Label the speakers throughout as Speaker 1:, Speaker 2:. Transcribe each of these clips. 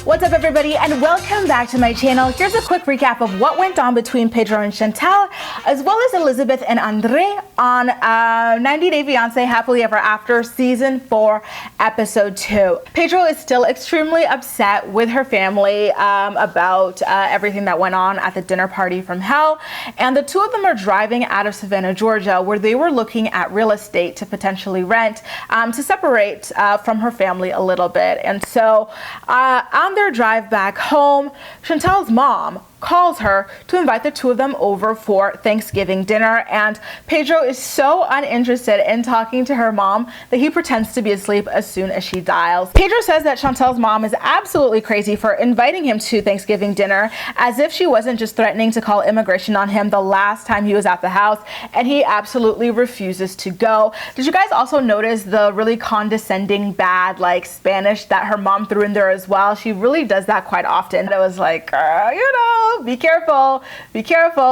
Speaker 1: What's up everybody and welcome back to my channel. Here's a quick recap of what went on between Pedro and Chantel as well as Elizabeth and Andrei on 90 Day Fiance Happily Ever After Season 4 Episode 2. Pedro is still extremely upset with her family about everything that went on at the dinner party from hell, and the two of them are driving out of Savannah, Georgia, where they were looking at real estate to potentially rent to separate from her family a little bit. And so on their drive back home, Chantel's mom calls her to invite the two of them over for Thanksgiving dinner, and Pedro is so uninterested in talking to her mom that he pretends to be asleep as soon as she dials. Pedro says that Chantel's mom is absolutely crazy for inviting him to Thanksgiving dinner, as if she wasn't just threatening to call immigration on him the last time he was at the house, and he absolutely refuses to go. Did you guys also notice the really condescending bad Spanish that her mom threw in there as well? She really does that quite often. It was like, girl, you know, be careful,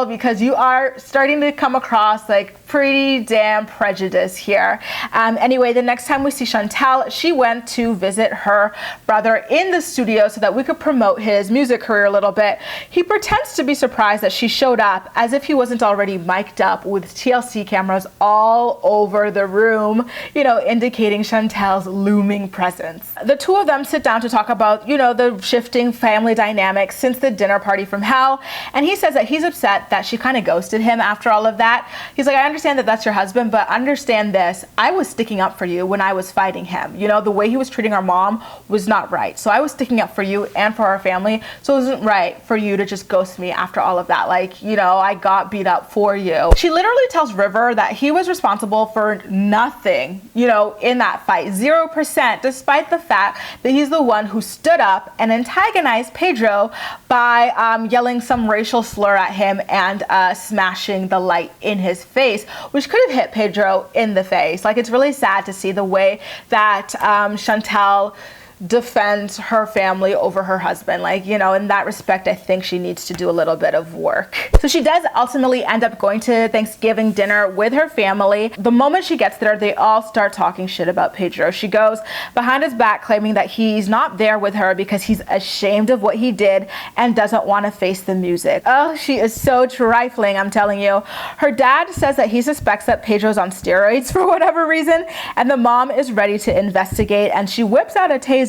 Speaker 1: because you are starting to come across pretty damn prejudiced here. Anyway, the next time we see Chantel, she went to visit her brother in the studio so that we could promote his music career a little bit. He pretends to be surprised that she showed up, as if he wasn't already mic'd up with TLC cameras all over the room, indicating Chantel's looming presence. The two of them sit down to talk about, the shifting family dynamics since the dinner party from hell, and he says that he's upset that she kind of ghosted him after all of that. He's like, I understand that that's your husband, but understand this, I was sticking up for you when I was fighting him. The way he was treating our mom was not right, so I was sticking up for you and for our family, so it wasn't right for you to just ghost me after all of that. I got beat up for you. She literally tells River that he was responsible for nothing, in that fight, 0%, despite the fact that he's the one who stood up and antagonized Pedro by yelling some racial slur at him and smashing the light in his face, which could have hit Pedro in the face. It's really sad to see the way that Chantel defends her family over her husband. In that respect, I think she needs to do a little bit of work. So she does ultimately end up going to Thanksgiving dinner with her family. The moment she gets there, they all start talking shit about Pedro. She goes behind his back claiming that he's not there with her because he's ashamed of what he did and doesn't want to face the music. Oh, she is so trifling, I'm telling you. Her dad says that he suspects that Pedro's on steroids for whatever reason, and the mom is ready to investigate, and she whips out a taser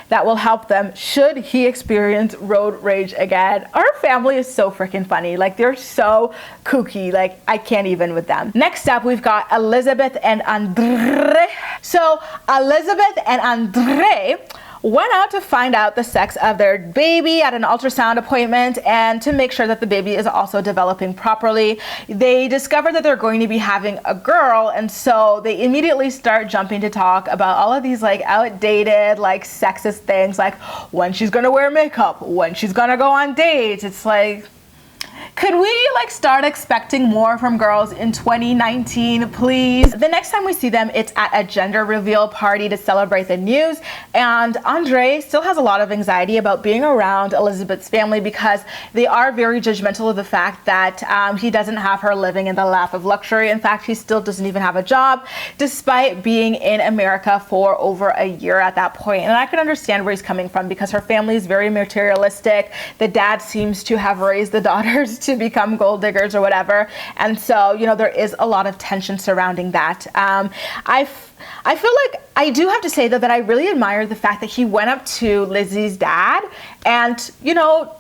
Speaker 1: that will help them should he experience road rage again. Our family is so freaking funny. They're so kooky. I can't even with them. Next up, we've got Elizabeth and Andrei. So Elizabeth and Andrei went out to find out the sex of their baby at an ultrasound appointment and to make sure that the baby is also developing properly. They discover that they're going to be having a girl, and so they immediately start jumping to talk about all of these outdated sexist things, when she's gonna wear makeup, when she's gonna go on dates. It's could we start expecting more from girls in 2019, please? The next time we see them, it's at a gender reveal party to celebrate the news, and Andrei still has a lot of anxiety about being around Elizabeth's family because they are very judgmental of the fact that he doesn't have her living in the lap of luxury. In fact, he still doesn't even have a job, despite being in America for over a year at that point. And I can understand where he's coming from because her family is very materialistic. The dad seems to have raised the daughters to become gold diggers or whatever, and so there is a lot of tension surrounding that. I feel like I do have to say though that I really admire the fact that he went up to Lizzie's dad and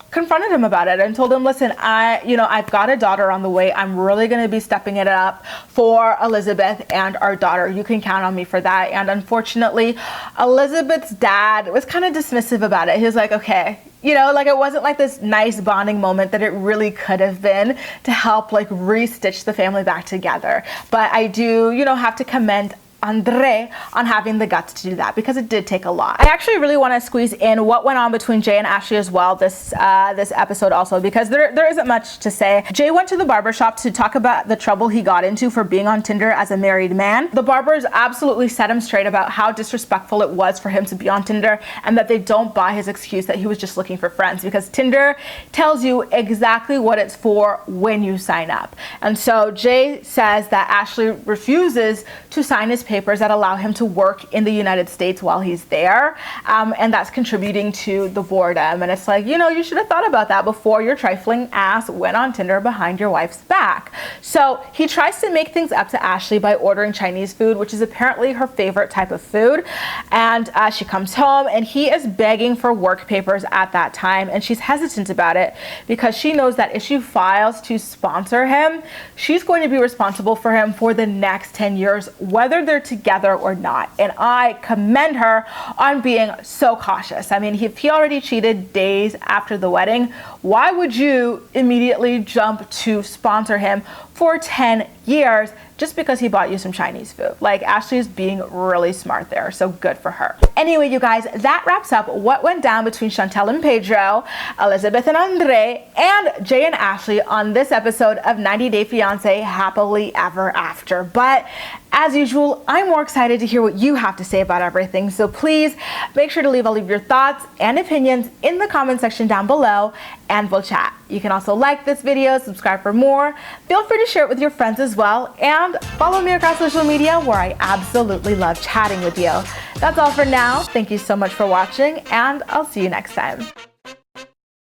Speaker 1: confronted him about it and told him, listen, I've got a daughter on the way. I'm really going to be stepping it up for Elizabeth and our daughter. You can count on me for that. And unfortunately, Elizabeth's dad was kind of dismissive about it. He was like, okay, it wasn't this nice bonding moment that it really could have been to help re-stitch the family back together. But I do, have to commend Andrei on having the guts to do that, because it did take a lot. I actually really want to squeeze in what went on between Jay and Ashley as well this episode also, because there isn't much to say. Jay went to the barbershop to talk about the trouble he got into for being on Tinder as a married man. The barbers absolutely set him straight about how disrespectful it was for him to be on Tinder, and that they don't buy his excuse that he was just looking for friends, because Tinder tells you exactly what it's for when you sign up. And so Jay says that Ashley refuses to sign his papers that allow him to work in the United States while he's there. And that's contributing to the boredom. And it's like, you know, you should have thought about that before your trifling ass went on Tinder behind your wife's back. So he tries to make things up to Ashley by ordering Chinese food, which is apparently her favorite type of food. And she comes home and he is begging for work papers at that time. And she's hesitant about it because she knows that if she files to sponsor him, she's going to be responsible for him for the next 10 years, whether they're together or not. And I commend her on being so cautious. I mean, if he already cheated days after the wedding, why would you immediately jump to sponsor him for 10 years just because he bought you some Chinese food? Like, Ashley is being really smart there, so good for her. Anyway, you guys, that wraps up what went down between Chantel and Pedro, Elizabeth and Andrei, and Jay and Ashley on this episode of 90 Day Fiance Happily Ever After. But as usual, I'm more excited to hear what you have to say about everything, so please make sure to leave all of your thoughts and opinions in the comment section down below, and we'll chat. You can also like this video, subscribe for more, feel free to share it with your friends as well, and follow me across social media where I absolutely love chatting with you. That's all for now. Thank you so much for watching, and I'll see you next time.